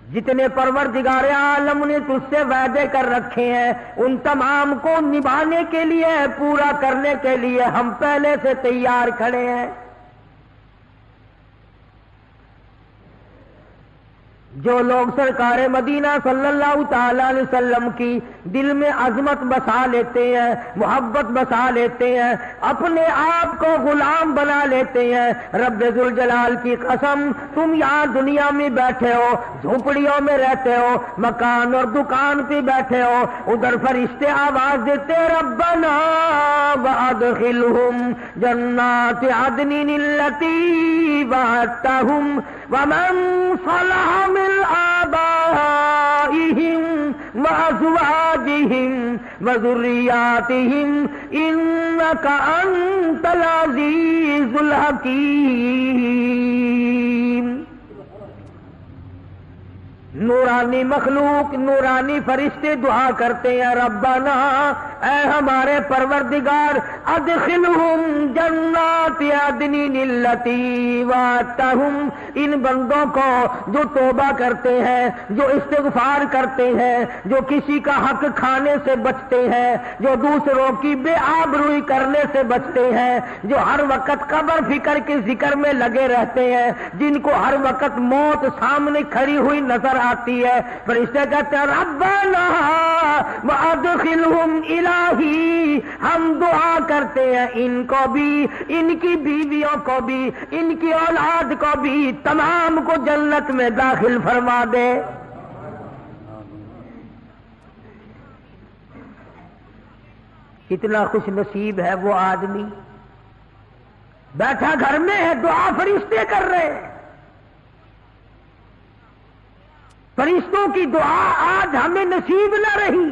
جتنے پروردگار عالم نے تجھ سے وعدے کر رکھے ہیں ان تمام کو نبھانے کے لیے، پورا کرنے کے لیے ہم پہلے سے تیار کھڑے ہیں۔ جو لوگ سرکار مدینہ صلی اللہ تعالی علیہ وسلم کی دل میں عظمت بسا لیتے ہیں، محبت بسا لیتے ہیں، اپنے آپ کو غلام بنا لیتے ہیں، رب ذوالجلال کی قسم تم یہاں دنیا میں بیٹھے ہو، جھونپڑیوں میں رہتے ہو، مکان اور دکان پہ بیٹھے ہو، ادھر فرشتے آواز دیتے ربنا وادخلہم جنات عدن التی وعدتہم ومن صلح من آبائهم وأزواجهم وذرياتهم إنك أنت العزيز الحكيم۔ نورانی مخلوق، نورانی فرشتے دعا کرتے ہیں ربنا اے ہمارے پروردگار ادخلہم جنات عدن التی وعدتہم، ان بندوں کو جو توبہ کرتے ہیں، جو استغفار کرتے ہیں، جو کسی کا حق کھانے سے بچتے ہیں، جو دوسروں کی بے آبروئی کرنے سے بچتے ہیں، جو ہر وقت قبر فکر کے ذکر میں لگے رہتے ہیں، جن کو ہر وقت موت سامنے کھڑی ہوئی نظر آتی ہے، فرشتے کہتے ہیں ربنا وادخلہم الہی، ہم دعا کرتے ہیں ان کو بھی، ان کی بیویوں کو بھی، ان کی اولاد کو بھی، تمام کو جنت میں داخل فرما دے۔ کتنا خوش نصیب ہے وہ آدمی، بیٹھا گھر میں ہے، دعا فرشتے کر رہے ہیں۔ فرشتوں کی دعا آج ہمیں نصیب نہ رہی۔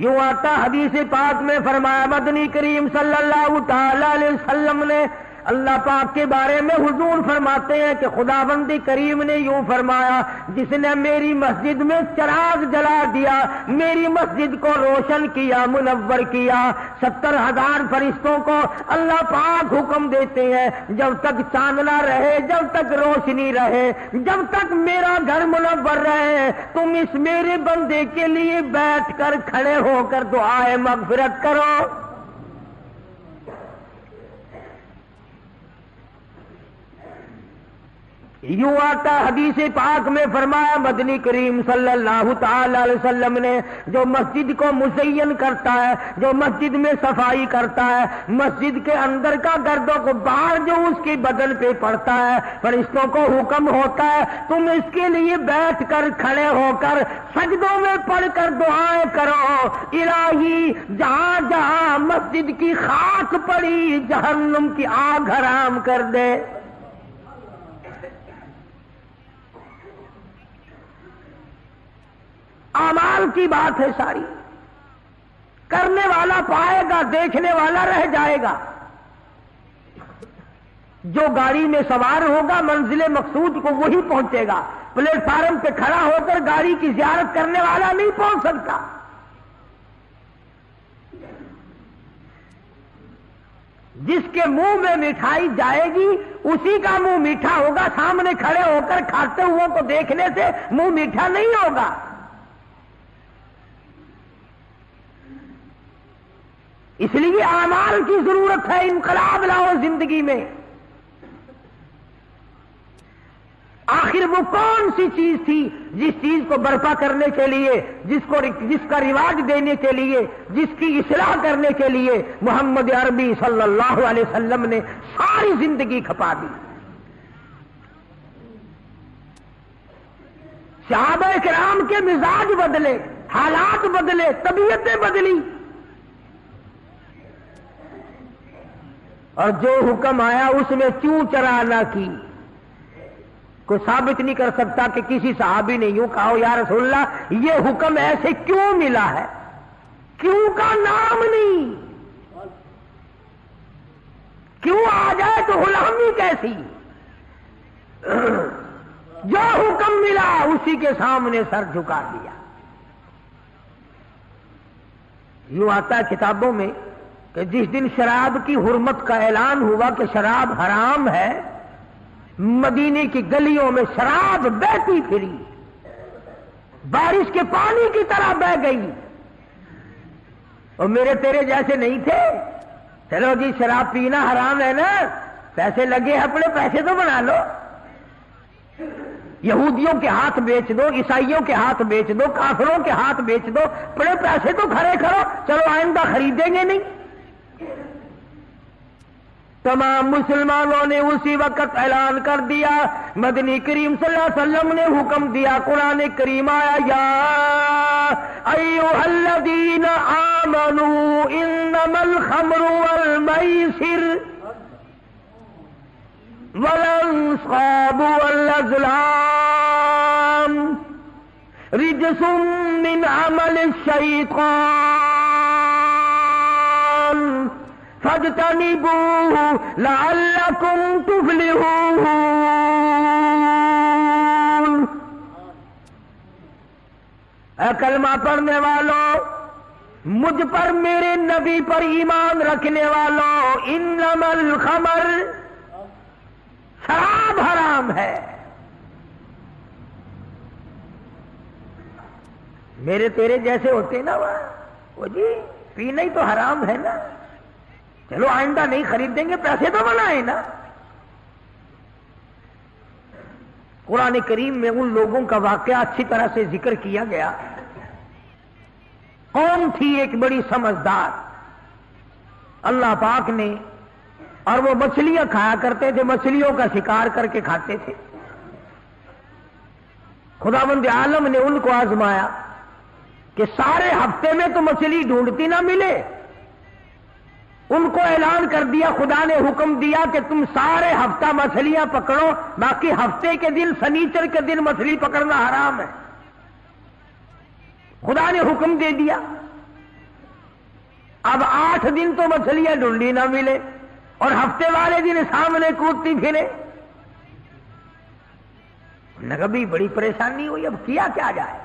یوں آتا حدیث پاک میں فرمایا، مدنی کریم صلی اللہ تعالی علیہ وسلم نے اللہ پاک کے بارے میں حضور فرماتے ہیں کہ خداوند کریم نے یوں فرمایا، جس نے میری مسجد میں چراغ جلا دیا، میری مسجد کو روشن کیا، منور کیا، 70,000 فرشتوں کو اللہ پاک حکم دیتے ہیں جب تک چاندنا رہے، جب تک روشنی رہے، جب تک میرا گھر منور رہے، تم اس میرے بندے کے لیے بیٹھ کر کھڑے ہو کر دعائے مغفرت کرو۔ یوں آتا حدیث پاک میں فرمایا مدنی کریم صلی اللہ تعالی علیہ وسلم نے، جو مسجد کو مزین کرتا ہے، جو مسجد میں صفائی کرتا ہے، مسجد کے اندر کا گرد و غبار جو اس کی بدن پہ پڑتا ہے، فرشتوں کو حکم ہوتا ہے تم اس کے لیے بیٹھ کر کھڑے ہو کر سجدوں میں پڑھ کر دعائیں کرو، الہی جہاں جہاں مسجد کی خاک پڑی جہنم کی آگ حرام کر دے۔ اعمال کی بات ہے ساری، کرنے والا پائے گا، دیکھنے والا رہ جائے گا۔ جو گاڑی میں سوار ہوگا منزل مقصود کو وہی پہنچے گا، پلیٹ فارم پہ کھڑا ہو کر گاڑی کی زیارت کرنے والا نہیں پہنچ سکتا۔ جس کے منہ میں مٹھائی جائے گی اسی کا منہ میٹھا ہوگا، سامنے کھڑے ہو کر کھاتے ہوئے کو دیکھنے سے منہ میٹھا نہیں ہوگا۔ اس لیے اعمال کی ضرورت ہے، انقلاب لاؤ زندگی میں۔ آخر وہ کون سی چیز تھی جس چیز کو برپا کرنے کے لیے، جس کا رواج دینے کے لیے، جس کی اصلاح کرنے کے لیے محمد عربی صلی اللہ علیہ وسلم نے ساری زندگی کھپا دی۔ صحابہ کرام کے مزاج بدلے، حالات بدلے، طبیعتیں بدلی، اور جو حکم آیا اس میں چوں چرا نہ کی۔ کوئی ثابت نہیں کر سکتا کہ کسی صحابی نے یوں کہا یا رسول اللہ یہ حکم ایسے کیوں ملا ہے، کیوں کا نام نہیں، کیوں آ جائے تو غلامی کیسی۔ جو حکم ملا اسی کے سامنے سر جھکا دیا۔ یوں آتا ہے کتابوں میں کہ جس دن شراب کی حرمت کا اعلان ہوا کہ شراب حرام ہے، مدینے کی گلیوں میں شراب بہتی پھری، بارش کے پانی کی طرح بہ گئی، اور میرے تیرے جیسے نہیں تھے، چلو جی شراب پینا حرام ہے نا، پیسے لگے اپنے پیسے تو بنا لو، یہودیوں کے ہاتھ بیچ دو، عیسائیوں کے ہاتھ بیچ دو، کافروں کے ہاتھ بیچ دو، بڑے پیسے تو کھڑے کرو، چلو آئندہ خریدیں گے نہیں۔ تمام مسلمانوں نے اسی وقت اعلان کر دیا، مدنی کریم صلی اللہ علیہ وسلم نے حکم دیا، قرآن کریم آیا، یا ایھا الذین آمنوا انما الخمر والمیسر والانصاب والازلام رجس من عمل الشیطان فاجتنبوه لعلکم تفلحون۔ اے کلمہ پڑھنے والوں، مجھ پر میرے نبی پر ایمان رکھنے والوں، انما الخمر، شراب حرام ہے۔ میرے تیرے جیسے ہوتے نا وہ جی پینا ہی تو حرام ہے نا، چلو آئندہ نہیں خریدیں گے، پیسے تو بنائیں نا۔ قرآن کریم میں ان لوگوں کا واقعہ اچھی طرح سے ذکر کیا گیا۔ قوم تھی ایک بڑی سمجھدار، اللہ پاک نے، اور وہ مچھلیاں کھایا کرتے تھے، مچھلیوں کا شکار کر کے کھاتے تھے۔ خداوند عالم نے ان کو آزمایا کہ سارے ہفتے میں تو مچھلی ڈھونڈتی نہ ملے، ان کو اعلان کر دیا، خدا نے حکم دیا کہ تم سارے ہفتہ مچھلیاں پکڑو، باقی ہفتے کے دن سنیچر کے دن مچھلی پکڑنا حرام ہے۔ خدا نے حکم دے دیا۔ اب 8 دن تو مچھلیاں ڈھونڈی نہ ملے، اور ہفتے والے دن سامنے کودتی پھرے۔ کبھی بڑی پریشانی ہوئی، اب کیا کیا جائے،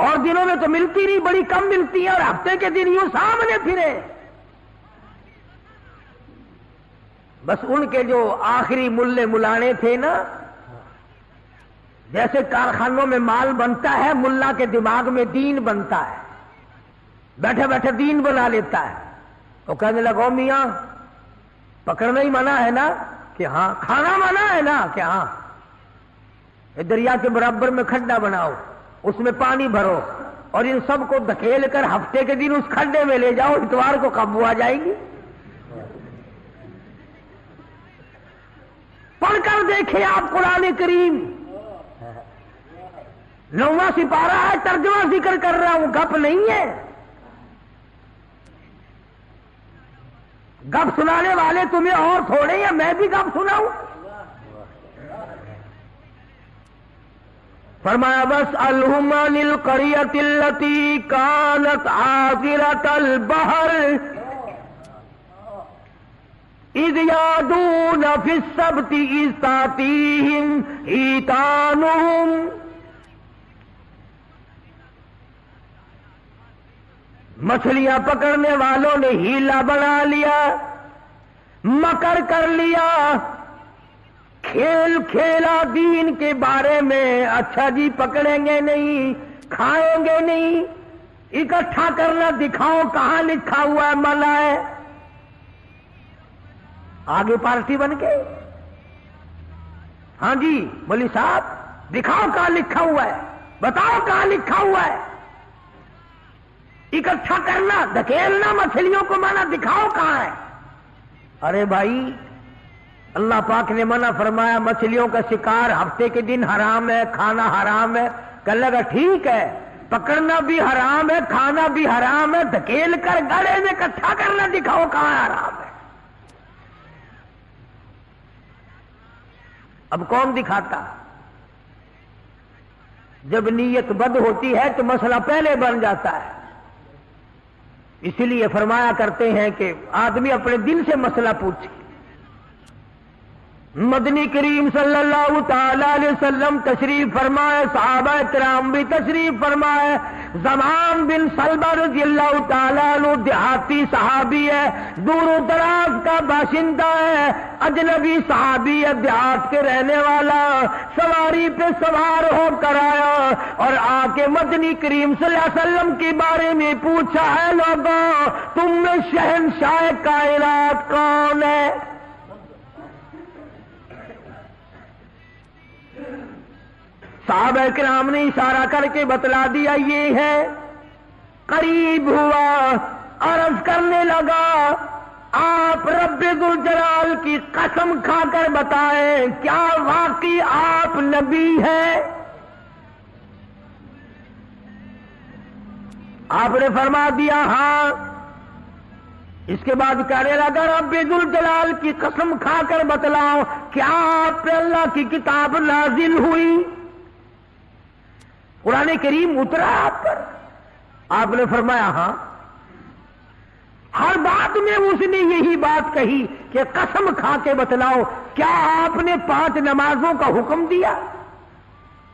اور دنوں میں تو ملتی نہیں، بڑی کم ملتی ہے، اور ہفتے کے دن یوں سامنے پھرے۔ بس ان کے جو آخری ملے ملانے تھے نا، جیسے کارخانوں میں مال بنتا ہے، ملا کے دماغ میں دین بنتا ہے، بیٹھے بیٹھے دین بنا لیتا ہے۔ وہ کہنے لگا، میاں پکڑنا ہی منع ہے نا؟ کہ ہاں۔ کھانا منع ہے نا؟ کہ ہاں۔ دریا کے برابر میں کھڈا بناؤ، اس میں پانی بھرو، اور ان سب کو دھکیل کر ہفتے کے دن اس کھڈے میں لے جاؤ، اتوار کو قابو آ جائے گی۔ پڑھ کر دیکھیں آپ قرآن کریم، 9واں سپارہ ہے، ترجمہ ذکر کر رہا ہوں، گپ نہیں ہے۔ گپ سنانے والے تمہیں اور تھوڑے، یا میں بھی گپ سناؤں؟ فرمایا وَاسْأَلْهُمْ عَنِ الْقَرْيَةِ الَّتِي كَانَتْ عَاصِرَةَ الْبَحْرِ إِذْ يَعْدُونَ فِي السَّبْتِ إِذْ تَأْتِيهِمْ حِيتَانُهُمْ مچھلیاں پکڑنے والوں نے ہیلا بنا لیا، مکر کر لیا، کھیل کھیلا دین کے بارے میں، اچھا جی پکڑیں گے نہیں، کھائیں گے نہیں، اکٹھا کرنا دکھاؤ کہاں لکھا ہوا ہے، منع ہے۔ آگے پارٹی بن کے، ہاں جی مولوی صاحب دکھاؤ کہاں لکھا ہوا ہے، بتاؤ کہاں لکھا ہوا ہے۔ اکٹھا کرنا، دھکیلنا مچھلیوں کو منع، دکھاؤ کہاں ہے۔ ارے بھائی اللہ پاک نے منع فرمایا، مچھلیوں کا شکار ہفتے کے دن حرام ہے، کھانا حرام ہے۔ کہنے لگا ٹھیک ہے، پکڑنا بھی حرام ہے، کھانا بھی حرام ہے، دھکیل کر گڑے میں اکٹھا کرنا دکھاؤ کہاں حرام ہے۔ اب کون دکھاتا؟ جب نیت بد ہوتی ہے تو مسئلہ پہلے بن جاتا ہے۔ اسی لیے فرمایا کرتے ہیں کہ آدمی اپنے دل سے مسئلہ پوچھے، مدنی کریم صلی اللہ تعالی علیہ وسلم تشریف فرمائے، صحابہ کرام بھی تشریف فرمائے۔ زمان بن سلبہ رضی اللہ تعالیٰ عنہ دیہاتی صحابی ہے، دور و دراز کا باشندہ ہے، اجنبی صحابی ہے، دیہات کے رہنے والا، سواری پہ سوار ہو کر آیا اور آ کے مدنی کریم صلی اللہ علیہ وسلم کے بارے میں پوچھا، ہے لوگوں تم میں شہنشاہ کائنات کون ہے؟ صحابہ کرام نے اشارہ کر کے بتلا دیا یہ ہے۔ قریب ہوا، عرض کرنے لگا آپ رب ذوالجلال کی قسم کھا کر بتائیں کیا واقعی آپ نبی ہیں؟ آپ نے فرما دیا ہاں۔ اس کے بعد کہنے لگا رب ذوالجلال کی قسم کھا کر بتلاؤ کیا آپ پہ اللہ کی کتاب نازل ہوئی؟ قرآن کریم اترا آپ پر؟ آپ نے فرمایا ہاں۔ ہر بات میں اس نے یہی بات کہی کہ قسم کھا کے بتلاؤ کیا آپ نے 5 نمازوں کا حکم دیا؟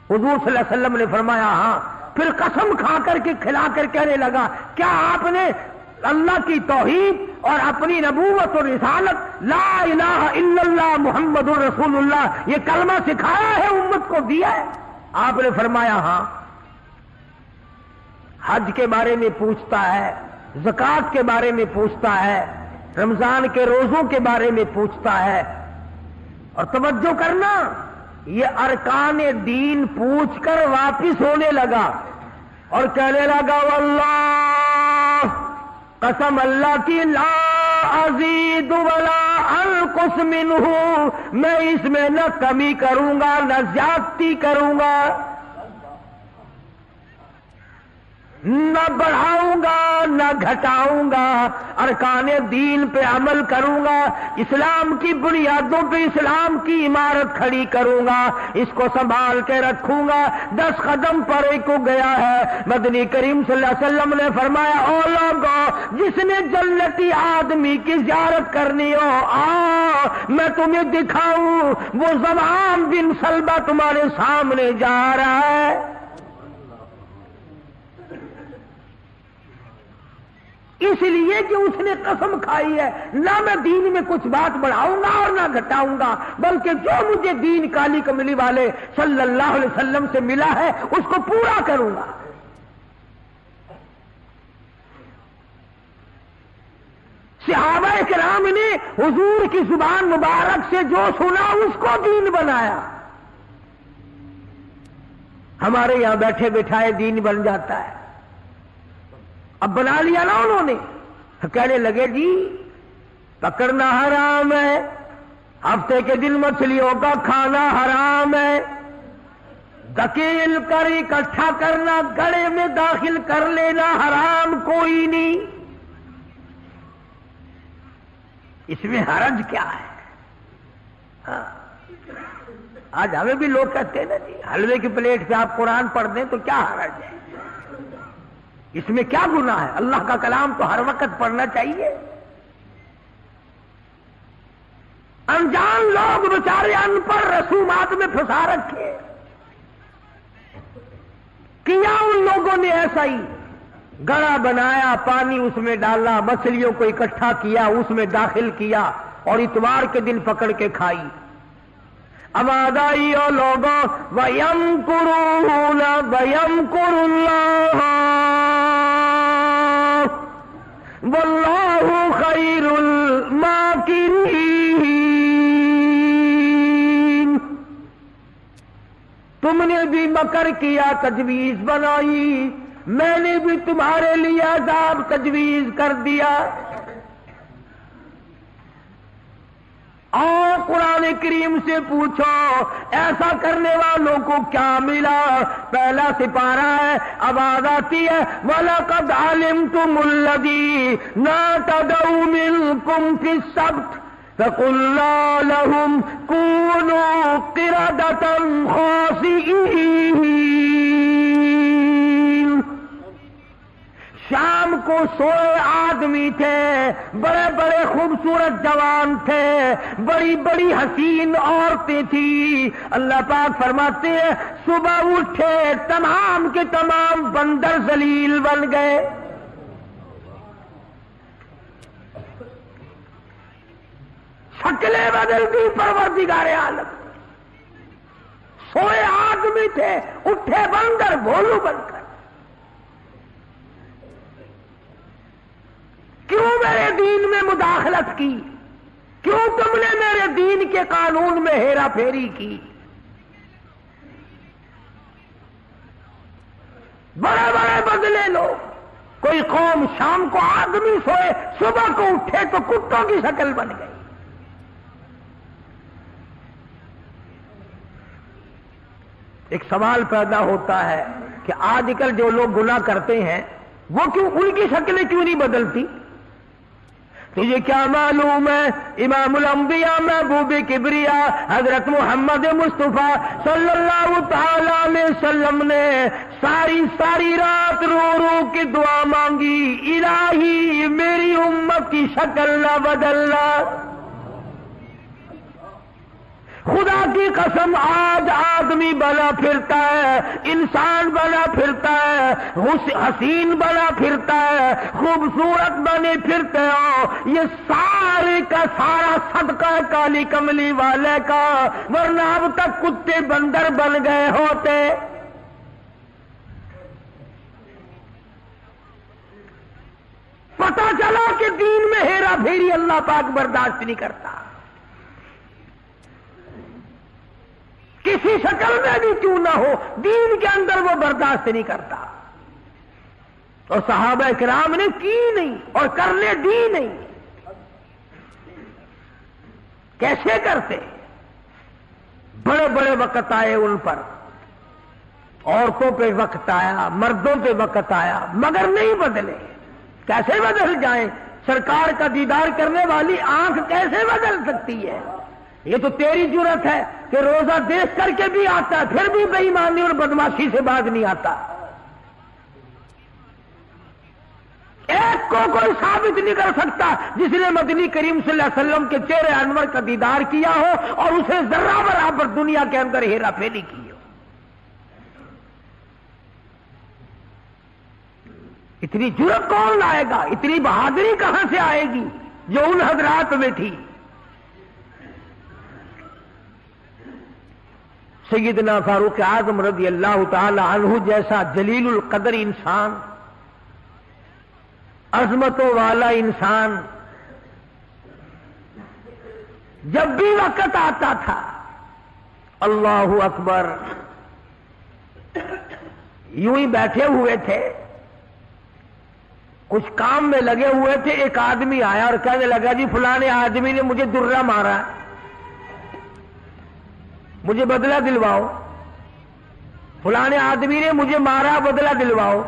حضور صلی اللہ علیہ وسلم نے فرمایا ہاں۔ پھر قسم کھا کر کے کھلا کر کہنے لگا کیا آپ نے اللہ کی توحید اور اپنی نبوت اور رسالت لا الہ الا اللہ محمد رسول اللہ یہ کلمہ سکھایا ہے، امت کو دیا ہے؟ آپ نے فرمایا ہاں۔ حج کے بارے میں پوچھتا ہے، زکوٰۃ کے بارے میں پوچھتا ہے، رمضان کے روزوں کے بارے میں پوچھتا ہے۔ اور توجہ کرنا، یہ ارکان دین پوچھ کر واپس ہونے لگا اور کہنے لگا واللہ قسم اللہ کی لا ازید ولا انقص منہ، میں اس میں نہ کمی کروں گا نہ زیادتی کروں گا، نہ بڑھاؤں گا نہ گھٹاؤں گا، ارکان دین پہ عمل کروں گا، اسلام کی بنیادوں پہ اسلام کی عمارت کھڑی کروں گا، اس کو سنبھال کے رکھوں گا۔ 10 قدم پرے کو گیا ہے، مدنی کریم صلی اللہ علیہ وسلم نے فرمایا او لوگوں جس نے جنتی آدمی کی زیارت کرنی ہو آ میں تمہیں دکھاؤں، وہ زمان بن سلبہ تمہارے سامنے جا رہا ہے۔ اس لیے کہ اس نے قسم کھائی ہے نہ میں دین میں کچھ بات بڑھاؤں گا اور نہ گھٹاؤں گا، بلکہ جو مجھے دین کالی کملی والے صلی اللہ علیہ وسلم سے ملا ہے اس کو پورا کروں گا۔ صحابہ کرام نے حضور کی زبان مبارک سے جو سنا اس کو دین بنایا۔ ہمارے یہاں بیٹھے بٹھائے دین بن جاتا ہے، اب بنا لیا نا انہوں نے، کہنے لگے جی پکڑنا حرام ہے، ہفتے کے دن مچھلیوں کا کھانا حرام ہے، دھکیل کر اکٹھا کرنا گڑے میں داخل کر لینا حرام کوئی نہیں، اس میں حرج کیا ہے؟ ہاں آج ہمیں بھی لوگ کہتے ہیں نا جی حلوے کی پلیٹ پہ آپ قرآن پڑھ دیں تو کیا حرج ہے، اس میں کیا گناہ ہے؟ اللہ کا کلام تو ہر وقت پڑھنا چاہیے۔ انجان لوگ بیچارے ان پڑھ رسومات میں پھنسا رکھے، کیا ان لوگوں نے ایسا ہی گڑا بنایا، پانی اس میں ڈالا، مچھلیوں کو اکٹھا کیا، اس میں داخل کیا اور اتوار کے دن پکڑ کے کھائی۔ آواز آئی او لوگوں وَيَمْكُرُونَ وَيَمْكُرُ اللَّهُ وَاللَّهُ خَيْرُ الْمَاكِرِينَ، تم نے بھی مکر کیا، تجویز بنائی، میں نے بھی تمہارے لیے عذاب تجویز کر دیا۔ اور قرآن کریم سے پوچھو ایسا کرنے والوں کو کیا ملا؟ پہلا سپارہ ہے، آواز آتی ہے وَلَقَدْ عَلِمْتُمُ الَّذِينَ اعْتَدَوْا مِنْكُمْ فِي السَّبْتِ فَقُلْنَا لَهُمْ كُونُوا قِرَدَةً خَاسِئِينَ۔ شام کو سوئے آدمی تھے، بڑے بڑے خوبصورت جوان تھے، بڑی بڑی حسین عورتیں تھیں۔ اللہ پاک فرماتے ہیں صبح اٹھے تمام کے تمام بندر ذلیل بن گئے۔ شکلیں بدل دی پروردگار عالم، سوئے آدمی تھے اٹھے بندر بھولو بن کر۔ کیوں میرے دین میں مداخلت کی؟ کیوں تم نے میرے دین کے قانون میں ہیرا پھیری کی؟ بڑے بڑے بدلے لوگ، کوئی قوم شام کو آدمی سوئے صبح کو اٹھے تو کتوں کی شکل بن گئی۔ ایک سوال پیدا ہوتا ہے کہ آج کل جو لوگ گناہ کرتے ہیں وہ کیوں، ان کی شکلیں کیوں نہیں بدلتی؟ تجھے کیا معلوم ہے امام الانبیاء محبوب کبریا حضرت محمد مصطفیٰ صلی اللہ تعالی علیہ وسلم نے ساری رات رو رو کے دعا مانگی، الہی میری امت کی شکل نہ بدلنا۔ خدا کی قسم آج آدمی بنا پھرتا ہے، انسان بنا پھرتا ہے، حسین بنا پھرتا ہے، خوبصورت بنے پھرتے ہو، یہ سارے کا سارا صدقہ کالی کملی والے کا، ورنہ اب تک کتے بندر بن گئے ہوتے۔ پتہ چلا کہ دین میں ہیرا پھیری اللہ پاک برداشت نہیں کرتا، کسی شکل میں بھی کیوں نہ ہو، دین کے اندر وہ برداشت نہیں کرتا۔ اور صحابہ کرام نے کی نہیں اور کرنے دی نہیں۔ کیسے کرتے؟ بڑے بڑے وقت آئے ان پر، عورتوں پہ وقت آیا، مردوں پہ وقت آیا، مگر نہیں بدلے۔ کیسے بدل جائیں؟ سرکار کا دیدار کرنے والی آنکھ کیسے بدل سکتی ہے؟ یہ تو تیری جرت ہے کہ روزہ دیکھ کر کے بھی آتا ہے پھر بھی بے ایمانی اور بدماشی سے باز نہیں آتا۔ ایک کو کوئی ثابت نہیں کر سکتا جس نے مدنی کریم صلی اللہ علیہ وسلم کے چہرے انور کا دیدار کیا ہو اور اسے ذرہ برابر دنیا کے اندر ہیرا پھیری کی ہو۔ اتنی جرت کون لائے گا؟ اتنی بہادری کہاں سے آئے گی جو ان حضرات میں تھی؟ سیدنا فاروق اعظم رضی اللہ تعالی عنہ جیسا جلیل القدر انسان، عظمتوں والا انسان، جب بھی وقت آتا تھا اللہ اکبر، یوں ہی بیٹھے ہوئے تھے، کچھ کام میں لگے ہوئے تھے، ایک آدمی آیا اور کہنے لگا جی فلانے آدمی نے مجھے درہ مارا، مجھے بدلہ دلواؤ، فلانے آدمی نے مجھے مارا، بدلہ دلواؤ۔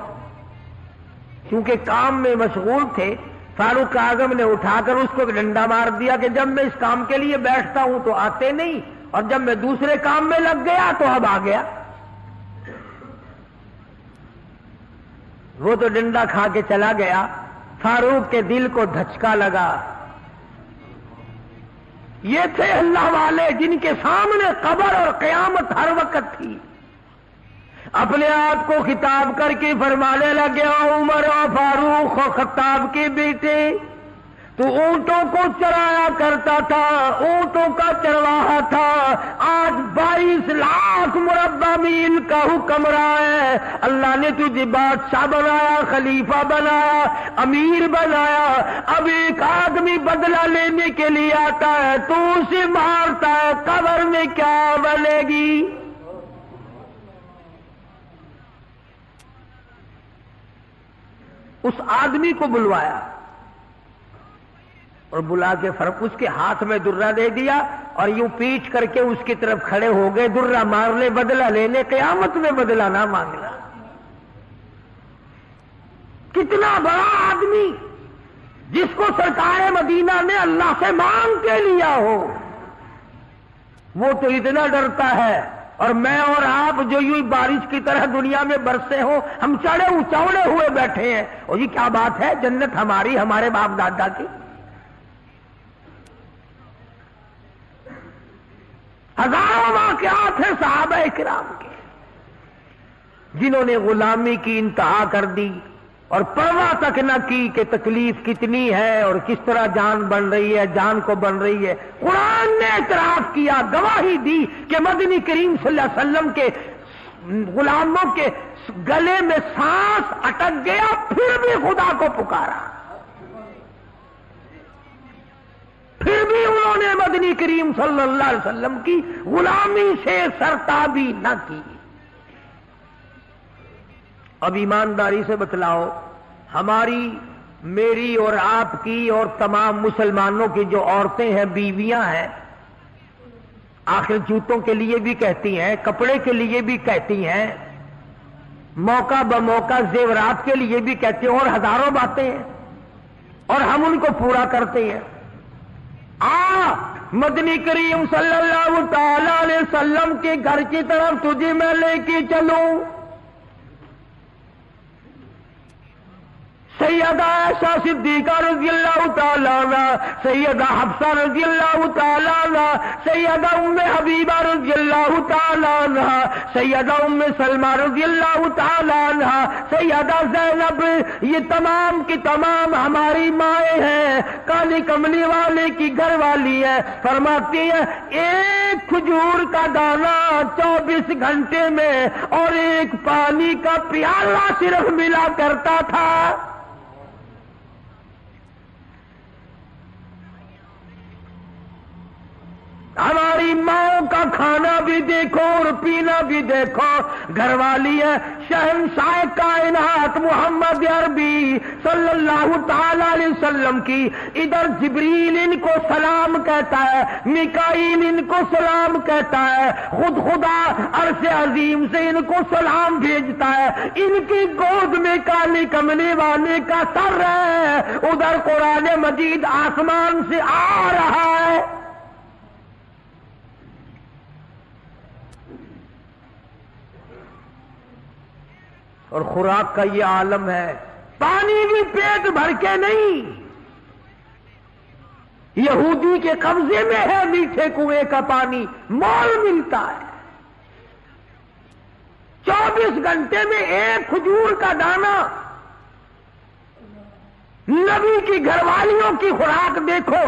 کیونکہ کام میں مشغول تھے، فاروق اعظم نے اٹھا کر اس کو ڈنڈا مار دیا کہ جب میں اس کام کے لیے بیٹھتا ہوں تو آتے نہیں، اور جب میں دوسرے کام میں لگ گیا تو اب آ گیا۔ وہ تو ڈنڈا کھا کے چلا گیا، فاروق کے دل کو دھچکا لگا۔ یہ تھے اللہ والے جن کے سامنے قبر اور قیامت ہر وقت تھی۔ اپنے آپ کو خطاب کر کے فرمانے لگے، عمر و فاروق و خطاب کے بیٹے، تو اونٹوں کو چرایا کرتا تھا، اونٹوں کا چرواہا تھا، آج 22 لاکھ مربع میل کا حکمراں ہے۔ اللہ نے تجھے بادشاہ بنایا، خلیفہ بنایا، امیر بنایا، اب ایک آدمی بدلہ لینے کے لیے آتا ہے تو اسے مارتا ہے، قبر میں کیا بنے گی؟ اس آدمی کو بلوایا اور بلا کے فرق اس کے ہاتھ میں درہ دے دیا اور یوں پیٹ کر کے اس کی طرف کھڑے ہو گئے، درہ مارنے بدلہ لینے، قیامت میں بدلہ نہ مانگنا۔ کتنا بڑا آدمی جس کو سرکار مدینہ نے اللہ سے مانگ کے لیا ہو، وہ تو اتنا ڈرتا ہے اور میں اور آپ جو یوں بارش کی طرح دنیا میں برسے ہوں، ہم چوڑے ہوئے بیٹھے ہیں، اور یہ کیا بات ہے؟ جنت ہماری، ہمارے باپ دادا کی۔ ہزاروں واقعات ہیں صحابہ کرام کے جنہوں نے غلامی کی انتہا کر دی اور پرواہ تک نہ کی کہ تکلیف کتنی ہے اور کس طرح جان بن رہی ہے، جان کو بن رہی ہے۔ قرآن نے اعتراف کیا، گواہی دی کہ مدنی کریم صلی اللہ علیہ وسلم کے غلاموں کے گلے میں سانس اٹک گیا، پھر بھی خدا کو پکارا، پھر بھی انہوں نے مدنی کریم صلی اللہ علیہ وسلم کی غلامی سے سرتابی نہ کی۔ اب ایمانداری سے بتلاؤ، ہماری، میری اور آپ کی اور تمام مسلمانوں کی جو عورتیں ہیں، بیویاں ہیں، آخر جوتوں کے لیے بھی کہتی ہیں، کپڑے کے لیے بھی کہتی ہیں، موقع بموقع زیورات کے لیے بھی کہتے ہیں، اور ہزاروں باتیں ہیں، اور ہم ان کو پورا کرتے ہیں۔ مدنی کریم صلی اللہ تعالی علیہ وسلم کے گھر کی طرف تجھے میں لے کے چلوں۔ سیدہ عائشہ صدیقہ رضی اللہ تعالیٰ عنہ، سیدہ حفصہ رضی اللہ تعالیٰ عنہ، سیدہ ام حبیبہ رضی اللہ تعالیٰ عنہ، سیدہ ام سلمہ رضی اللہ تعالیٰ عنہ، سیدہ زینب، یہ تمام کی تمام ہماری مائیں ہیں، کالی کملی والے کی گھر والی ہے۔ فرماتی ہیں ایک کھجور کا دانہ 24 گھنٹے میں اور ایک پانی کا پیالہ صرف ملا کرتا تھا۔ ہماری ماں کا کھانا بھی دیکھو اور پینا بھی دیکھو، گھر والی ہے شہنشاہ کائنات محمد عربی صلی اللہ تعالی علیہ وسلم کی، ادھر جبریل ان کو سلام کہتا ہے، میکائیل ان کو سلام کہتا ہے، خود خدا عرش عظیم سے ان کو سلام بھیجتا ہے، ان کی گود میں کالی کملی والے کا سر ہے، ادھر قرآن مجید آسمان سے آ رہا ہے۔ اور خوراک کا یہ عالم ہے، پانی بھی پیٹ بھر کے نہیں، یہودی کے قبضے میں ہے میٹھے کنویں کا پانی، مول ملتا ہے۔ 24 گھنٹے میں ایک کھجور کا دانہ، نبی کی گھر والیوں کی خوراک دیکھو،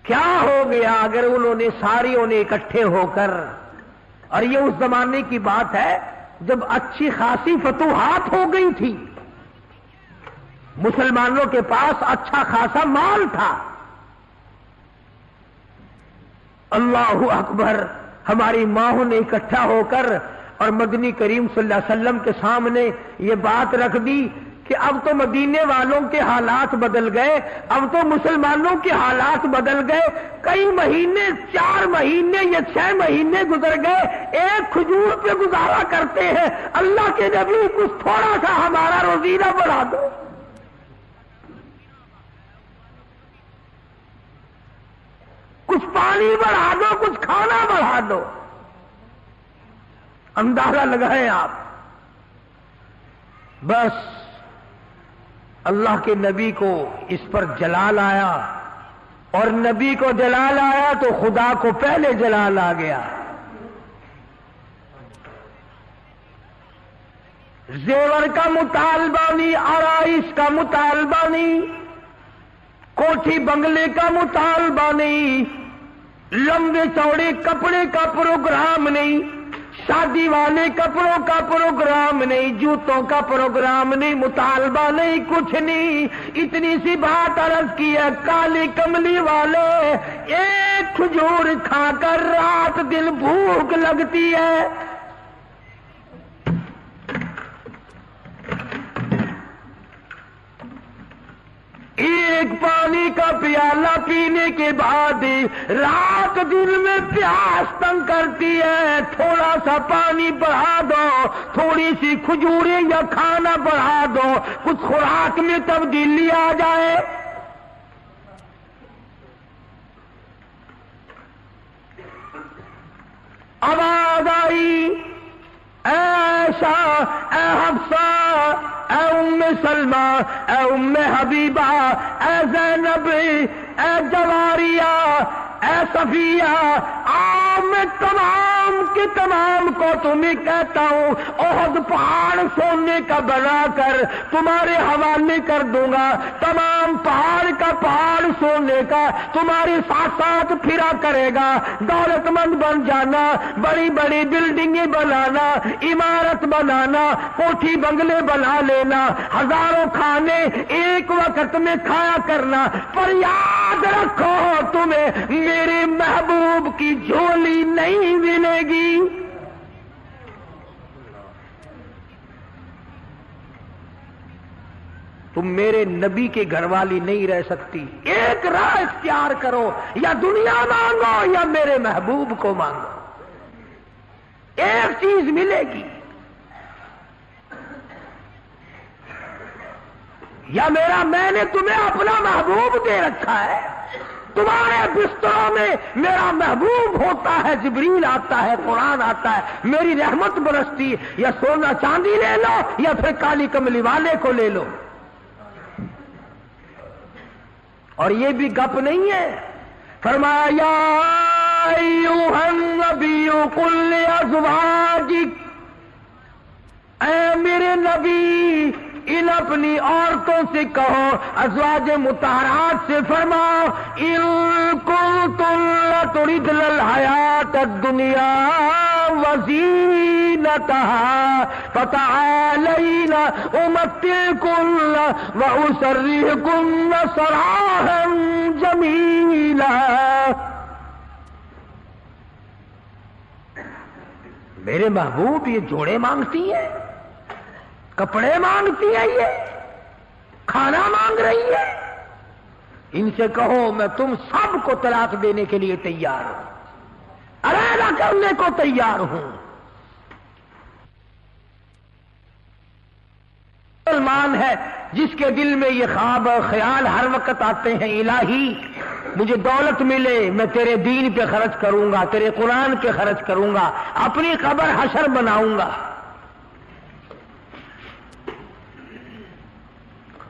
کیا ہو گیا اگر انہوں نے ساریوں نے اکٹھے ہو کر، اور یہ اس زمانے کی بات ہے جب اچھی خاصی فتوحات ہو گئی تھی، مسلمانوں کے پاس اچھا خاصا مال تھا۔ اللہ اکبر، ہماری ماؤں نے اکٹھا ہو کر اور مدنی کریم صلی اللہ علیہ وسلم کے سامنے یہ بات رکھ دی کہ اب تو مدینے والوں کے حالات بدل گئے، اب تو مسلمانوں کے حالات بدل گئے، کئی مہینے، 4 مہینے یا 6 مہینے گزر گئے، ایک کھجور پہ گزارا کرتے ہیں، اللہ کے نبی کچھ تھوڑا سا ہمارا روزینہ بڑھا دو، کچھ پانی بڑھا دو، کچھ کھانا بڑھا دو۔ اندازہ لگائیں آپ، بس اللہ کے نبی کو اس پر جلال آیا، اور نبی کو جلال آیا تو خدا کو پہلے جلال آ گیا۔ زیور کا مطالبہ نہیں، آرائش کا مطالبہ نہیں، کوٹھی بنگلے کا مطالبہ نہیں، لمبے چوڑے کپڑے کا پروگرام نہیں، شادی والے کپڑوں کا پروگرام نہیں، جوتوں کا پروگرام نہیں، مطالبہ نہیں، کچھ نہیں، اتنی سی بات عرض کی ہے، کالی کملی والے ایک کھجور کھا کر رات دن بھوک لگتی ہے، ایک پانی کا پیالہ پینے کے بعد رات دن میں پیاس تنگ کرتی ہے، تھوڑا سا پانی بڑھا دو، تھوڑی سی کھجوریں یا کھانا بڑھا دو، کچھ خوراک میں تبدیلی آ جائے۔ عائشہ، اے حفصہ، اے ام سلمہ، اے ام حبیبہ، اے زینب، اے جواریہ، اے صفیہ، میں تمام کے تمام کو تمہیں کہتا ہوں احد پہاڑ سونے کا بنا کر تمہارے حوالے کر دوں گا، تمام پہاڑ کا پہاڑ سونے کا تمہارے ساتھ ساتھ پھرا کرے گا، دولت مند بن جانا، بڑی بڑی بلڈنگیں بنانا، عمارت بنانا، کوٹھی بنگلے بنا لینا، ہزاروں کھانے ایک وقت میں کھایا کرنا، پر یاد رکھو تمہیں میرے محبوب کی جھولی نہیں ملے گی۔ تم میرے نبی کے گھر والی نہیں رہ سکتی، ایک راہ اختیار کرو، یا دنیا مانگو یا میرے محبوب کو مانگو، ایک چیز ملے گی، یا میں نے تمہیں اپنا محبوب دے رکھا ہے، تمہارے بستروں میں میرا محبوب ہوتا ہے، جبریل آتا ہے، قرآن آتا ہے، میری رحمت برستی ہے، یا سونا چاندی لے لو یا پھر کالی کملی والے کو لے لو۔ اور یہ بھی گپ نہیں ہے، فرمایا ایھا النبی قل لازواجک، اے میرے نبی ان اپنی عورتوں سے کہو، ازواج مطہرات سے فرماؤ، ان کنتن تردن الحیات الدنیا وزینتہا فتعالین امتعکن واسرحکن سراحا جمیلا۔ میرے محبوب یہ جوڑے مانگتی ہیں، کپڑے مانگتی ہے، یہ کھانا مانگ رہی ہے، ان سے کہو میں تم سب کو طلاق دینے کے لیے تیار ہوں، علیحدہ کرنے کو تیار ہوں۔ مسلمان ہے جس کے دل میں یہ خواب اور خیال ہر وقت آتے ہیں، الہی مجھے دولت ملے، میں تیرے دین پہ خرچ کروں گا، تیرے قرآن پہ خرچ کروں گا، اپنی قبر حشر بناؤں گا۔